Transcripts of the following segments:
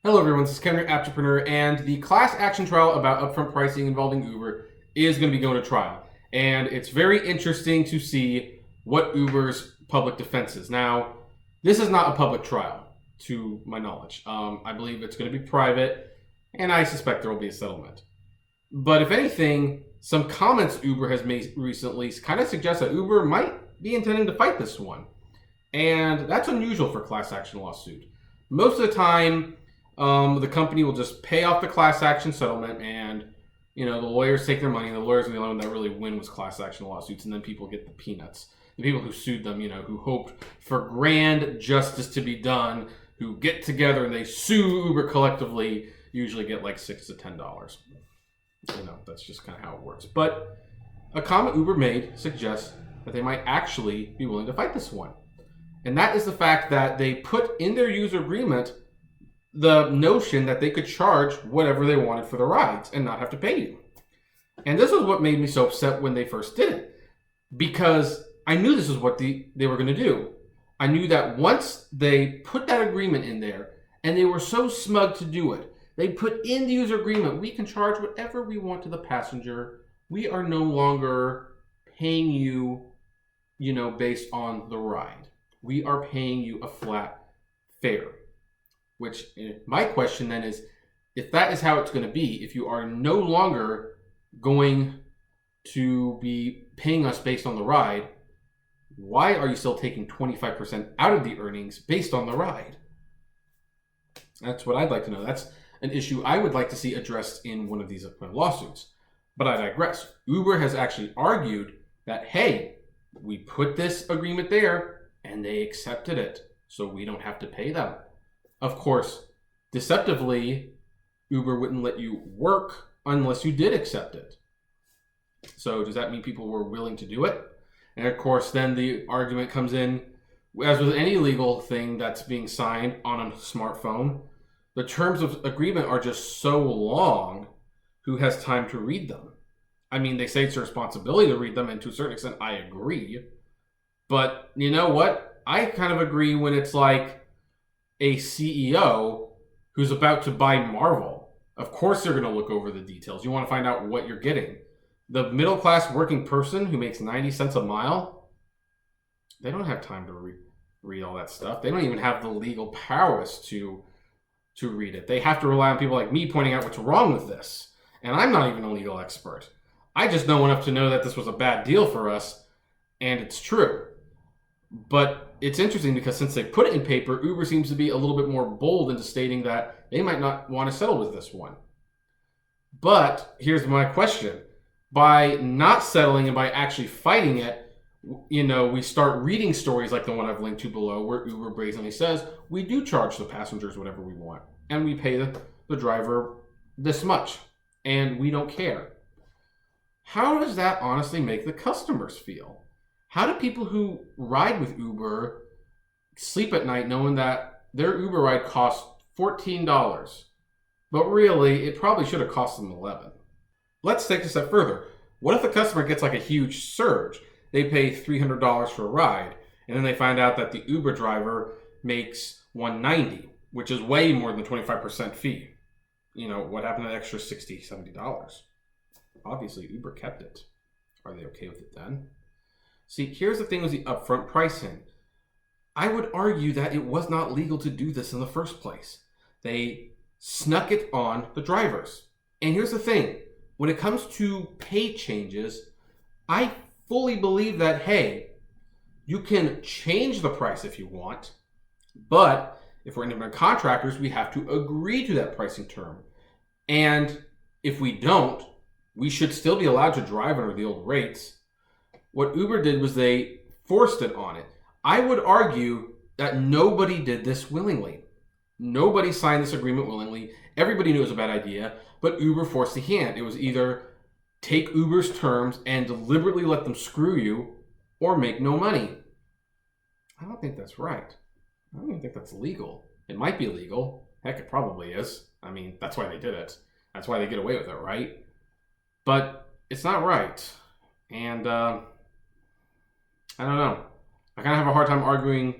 Hello everyone, this is Ken, Aptpreneur, and the class action trial about upfront pricing involving Uber is going to be going to trial. And it's very interesting to see what Uber's public defense is. Now, this is not a public trial, to my knowledge. I believe it's going to be private, and I suspect there will be a settlement. But if anything, some comments Uber has made recently kind of suggest that Uber might be intending to fight this one. And that's unusual for class action lawsuit. Most of the time, the company will just pay off the class action settlement, and the lawyers take their money. And the lawyers are the only one that really win with class action lawsuits, and then people get the peanuts. The people who sued them, who hoped for grand justice to be done, who get together and they sue Uber collectively, usually get like $6 to $10. That's just kind of how it works. But a comment Uber made suggests that they might actually be willing to fight this one, and that is the fact that they put in their user agreement the notion that they could charge whatever they wanted for the rides and not have to pay you. And this is what made me so upset when they first did it, because I knew this is what they were going to do. I knew that once they put that agreement in there, and they were so smug to do it, they put in the user agreement, we can charge whatever we want to the passenger. We are no longer paying you, based on the ride. We are paying you a flat fare. Which, my question then is, if that is how it's going to be, if you are no longer going to be paying us based on the ride, why are you still taking 25% out of the earnings based on the ride? That's what I'd like to know. That's an issue I would like to see addressed in one of these lawsuits. But I digress. Uber has actually argued that, hey, we put this agreement there and they accepted it, so we don't have to pay them. Of course, deceptively, Uber wouldn't let you work unless you did accept it. So does that mean people were willing to do it? And of course, then the argument comes in, as with any legal thing that's being signed on a smartphone, the terms of agreement are just so long, who has time to read them? I mean, they say it's a responsibility to read them, and to a certain extent, I agree. But you know what? I kind of agree when it's like a CEO who's about to buy Marvel. Of course they're going to look over the details. You want to find out what you're getting. The middle-class working person who makes 90 cents a mile, they don't have time to read all that stuff. They don't even have the legal prowess to read it. They have to rely on people like me pointing out what's wrong with this. And I'm not even a legal expert. I just know enough to know that this was a bad deal for us, and it's true. But it's interesting because since they put it in paper, Uber seems to be a little bit more bold into stating that they might not want to settle with this one. But here's my question. By not settling and by actually fighting it, we start reading stories like the one I've linked to below where Uber brazenly says, we do charge the passengers whatever we want, and we pay the driver this much, and we don't care. How does that honestly make the customers feel? How do people who ride with Uber sleep at night knowing that their Uber ride costs $14, but really it probably should have cost them $11? Let's take it a step further. What if the customer gets like a huge surge? They pay $300 for a ride, and then they find out that the Uber driver makes $190, which is way more than the 25% fee. What happened to the extra $60, $70? Obviously, Uber kept it. Are they okay with it then? See, here's the thing with the upfront pricing. I would argue that it was not legal to do this in the first place. They snuck it on the drivers. And here's the thing. When it comes to pay changes, I fully believe that, hey, you can change the price if you want, but if we're independent contractors, we have to agree to that pricing term. And if we don't, we should still be allowed to drive under the old rates. What Uber did was they forced it on it. I would argue that nobody did this willingly. Nobody signed this agreement willingly. Everybody knew it was a bad idea, but Uber forced the hand. It was either take Uber's terms and deliberately let them screw you, or make no money. I don't think that's right. I don't even think that's legal. It might be illegal. Heck, it probably is. I mean, that's why they did it. That's why they get away with it, right? But it's not right. And I don't know. I kind of have a hard time arguing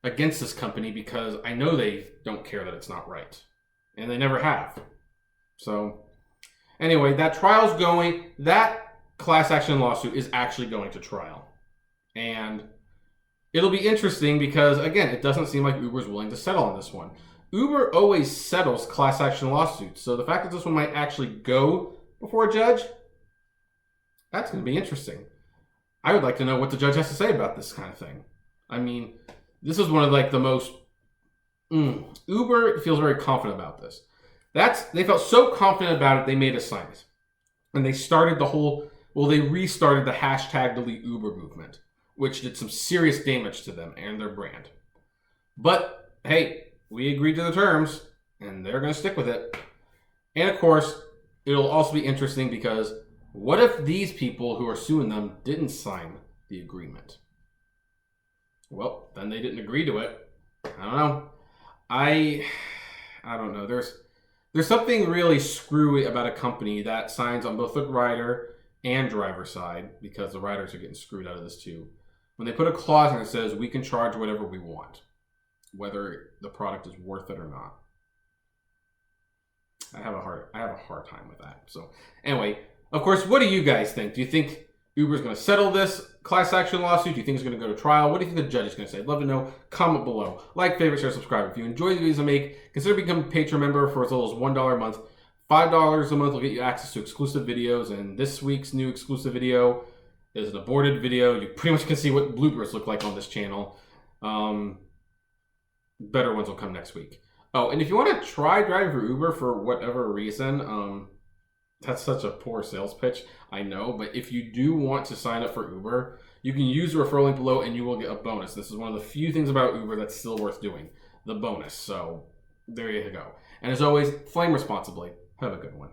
against this company because I know they don't care that it's not right. and they never have. So anyway, that trial's going. That class action lawsuit is actually going to trial. And it'll be interesting because, again, it doesn't seem like Uber's willing to settle on this one. Uber always settles class action lawsuits. So the fact that this one might actually go before a judge, that's going to be interesting. I would like to know what the judge has to say about this kind of thing. I mean, this is one of like the most... Uber feels very confident about this. They felt so confident about it, they made us sign it. And they started they restarted the hashtag delete Uber movement, which did some serious damage to them and their brand. But, hey, we agreed to the terms, and they're going to stick with it. And, of course, it'll also be interesting because what if these people who are suing them didn't sign the agreement? Well, then they didn't agree to it. I don't know. I don't know. There's something really screwy about a company that signs on both the rider and driver side, because the riders are getting screwed out of this too. When they put a clause in that says we can charge whatever we want, whether the product is worth it or not. I have a hard time with that. So anyway, of course, what do you guys think? Do you think Uber's going to settle this class action lawsuit? Do you think it's going to go to trial? What do you think the judge is going to say? I'd love to know. Comment below. Like, favorite, share, subscribe. If you enjoy the videos I make, consider becoming a Patreon member for as little as $1 a month. $5 a month will get you access to exclusive videos, and this week's new exclusive video is an aborted video. You pretty much can see what bloopers look like on this channel. Better ones will come next week. Oh, and if you want to try driving for Uber for whatever reason, that's such a poor sales pitch, I know, but if you do want to sign up for Uber, you can use the referral link below and you will get a bonus. This is one of the few things about Uber that's still worth doing, the bonus. So there you go. And as always, flame responsibly. Have a good one.